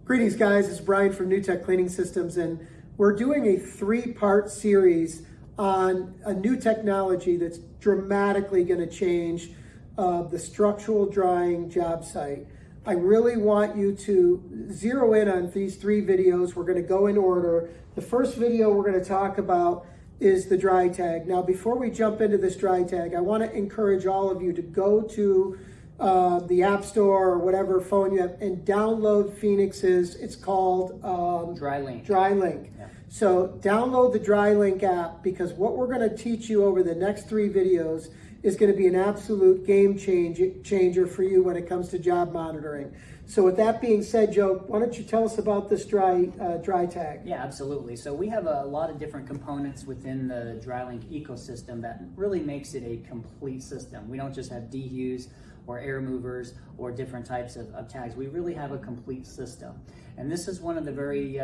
Greetings guys, it's Brian from DryTAG Cleaning Systems, and we're doing a 3-part series on a new technology that's dramatically going to change the structural drying job site. I really want you to zero in on these 3 videos. We're going to go in order. The first video we're going to talk about is the DryTAG. Now before we jump into this DryTAG, I want to encourage all of you to go to the App Store or whatever phone you have and download Phoenix's, it's called DryLink. DryLink. Yeah. So download the DryLink app, because what we're going to teach you over the next 3 videos is going to be an absolute game changer for you when it comes to job monitoring. So with that being said, Joe, why don't you tell us about this DryTAG? Yeah, absolutely. So we have a lot of different components within the DryLink ecosystem that really makes it a complete system. We don't just have dehues or air movers or different types of tags. We really have a complete system. And this is one of the very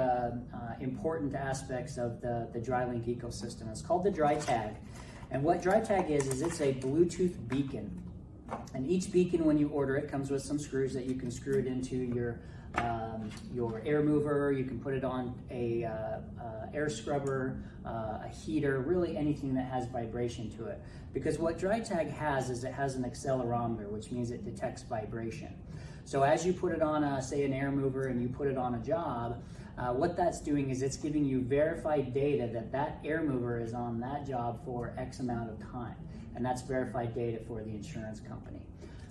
important aspects of the DryLink ecosystem. It's called the DryTAG. And what DryTAG is it's a Bluetooth beacon. And each beacon, when you order it, comes with some screws that you can screw it into your air mover. You can put it on a air scrubber, a heater, really anything that has vibration to it. Because what DryTAG has is it has an accelerometer, which means it detects vibration. So as you put it on, say, an air mover, and you put it on a job, what that's doing is it's giving you verified data that that air mover is on that job for X amount of time. And that's verified data for the insurance company.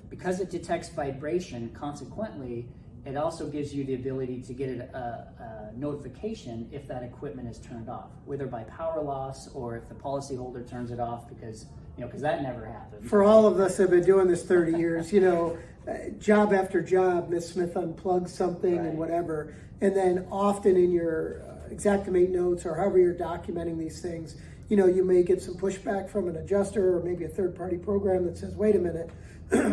Because it detects vibration, consequently, it also gives you the ability to get a notification if that equipment is turned off, whether by power loss or if the policyholder turns it off, because that never happens. For all of us that have been doing this 30 years, job after job, Ms. Smith unplugs something, right, and whatever. And then often in your Xactimate notes or however you're documenting these things, you may get some pushback from an adjuster or maybe a third-party program that says, wait a minute,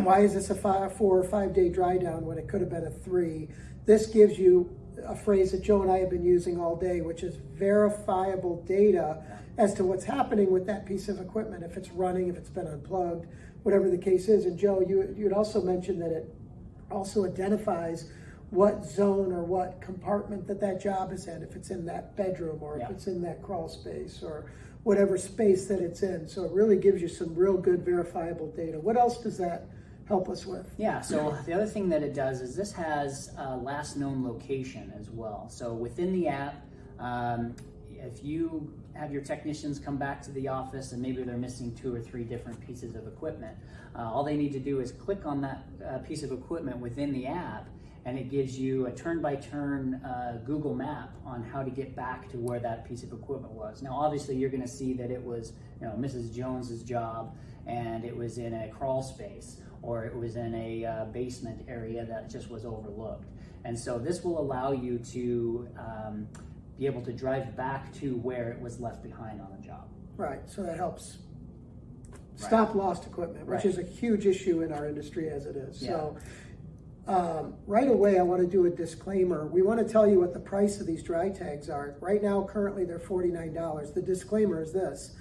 why is this a 4 or 5 day dry down when it could have been a 3? This gives you a phrase that Joe and I have been using all day, which is verifiable data as to what's happening with that piece of equipment, if it's running, if it's been unplugged, whatever the case is. And Joe, you had also mentioned that it also identifies what zone or what compartment that job is in, if it's in that bedroom or if it's in that crawl space or whatever space that it's in. So it really gives you some real good verifiable data. What else does that help us with? Yeah, so the other thing that it does is this has last known location as well. So within the app, if you have your technicians come back to the office and maybe they're missing 2 or 3 different pieces of equipment, all they need to do is click on that piece of equipment within the app, and it gives you a turn-by-turn Google map on how to get back to where that piece of equipment was. Now, obviously, you're going to see that it was, Mrs. Jones's job, and it was in a crawl space, or it was in a basement area that just was overlooked. And so this will allow you to be able to drive back to where it was left behind on the job. Right. So that helps stop lost equipment, which is a huge issue in our industry as it is. Yeah. So. Right away, I want to do a disclaimer. We want to tell you what the price of these DryTAGs are. Right now, currently, they're $49. The disclaimer is this.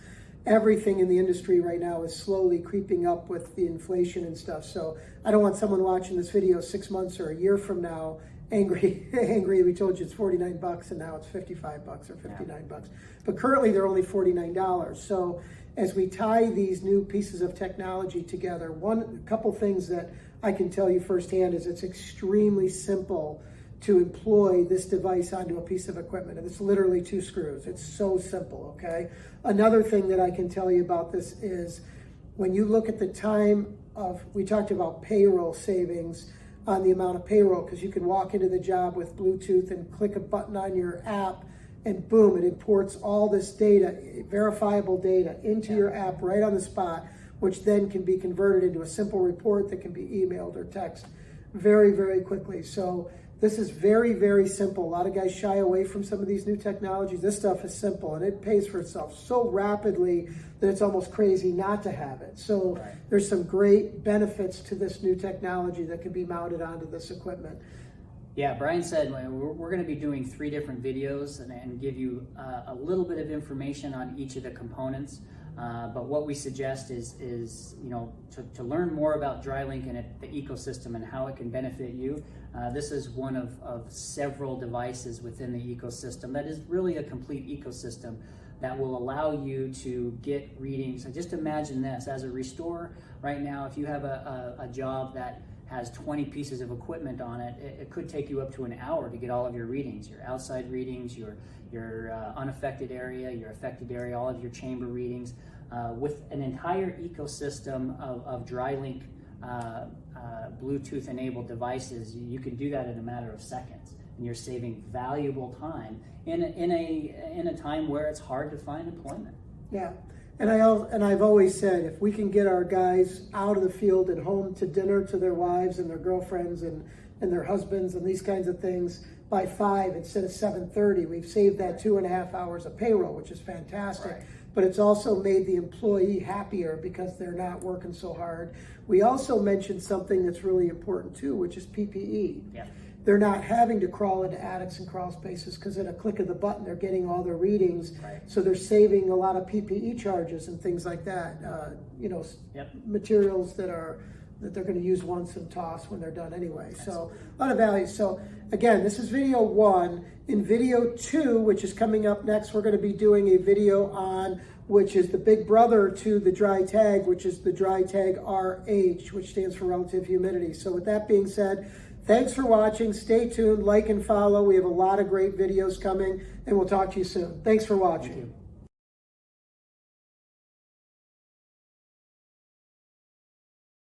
Everything in the industry right now is slowly creeping up with the inflation and stuff. So I don't want someone watching this video 6 months or a year from now angry we told you it's $49 and now it's $55 or $59. But currently, they're only $49. So as we tie these new pieces of technology together, a couple things that I can tell you firsthand is it's extremely simple to employ this device onto a piece of equipment. And it's literally 2 screws. It's so simple, okay? Another thing that I can tell you about this is when you look at the time we talked about payroll savings on the amount of payroll, because you can walk into the job with Bluetooth and click a button on your app and boom, it imports all this data, verifiable data, into your app right on the spot, which then can be converted into a simple report that can be emailed or text very, very quickly. So this is very, very simple. A lot of guys shy away from some of these new technologies. This stuff is simple, and it pays for itself so rapidly that it's almost crazy not to have it. So there's some great benefits to this new technology that can be mounted onto this equipment. Yeah, Brian said we're going to be doing 3 different videos and give you a little bit of information on each of the components. But what we suggest is you know, to learn more about DryLink and the ecosystem and how it can benefit you. This is one of several devices within the ecosystem that is really a complete ecosystem that will allow you to get readings. And just imagine this, as a restorer right now, if you have a job that has 20 pieces of equipment on it, it could take you up to an hour to get all of your readings, your outside readings, your unaffected area, your affected area, all of your chamber readings. With an entire ecosystem of DryLink Bluetooth enabled devices, you can do that in a matter of seconds, and you're saving valuable time in a time where it's hard to find employment. Yeah, and I've always said, if we can get our guys out of the field and home to dinner to their wives and their girlfriends and their husbands and these kinds of things by 5 instead of 7:30, we've saved that 2.5 hours of payroll, which is fantastic. Right. But it's also made the employee happier because they're not working so hard. We also mentioned something that's really important too, which is PPE. Yeah. They're not having to crawl into attics and crawl spaces because at a click of the button, they're getting all their readings. Right. So they're saving a lot of PPE charges and things like that. You know, materials that they're going to use once and toss when they're done anyway. Absolutely. So a lot of value. So again, this is video 1. In video 2, which is coming up next, we're going to be doing a video on, which is the big brother to the DryTAG, which is the DryTAG RH, which stands for relative humidity. So with that being said, thanks for watching. Stay tuned, like and follow. We have a lot of great videos coming, and we'll talk to you soon. Thanks for watching. Thank you.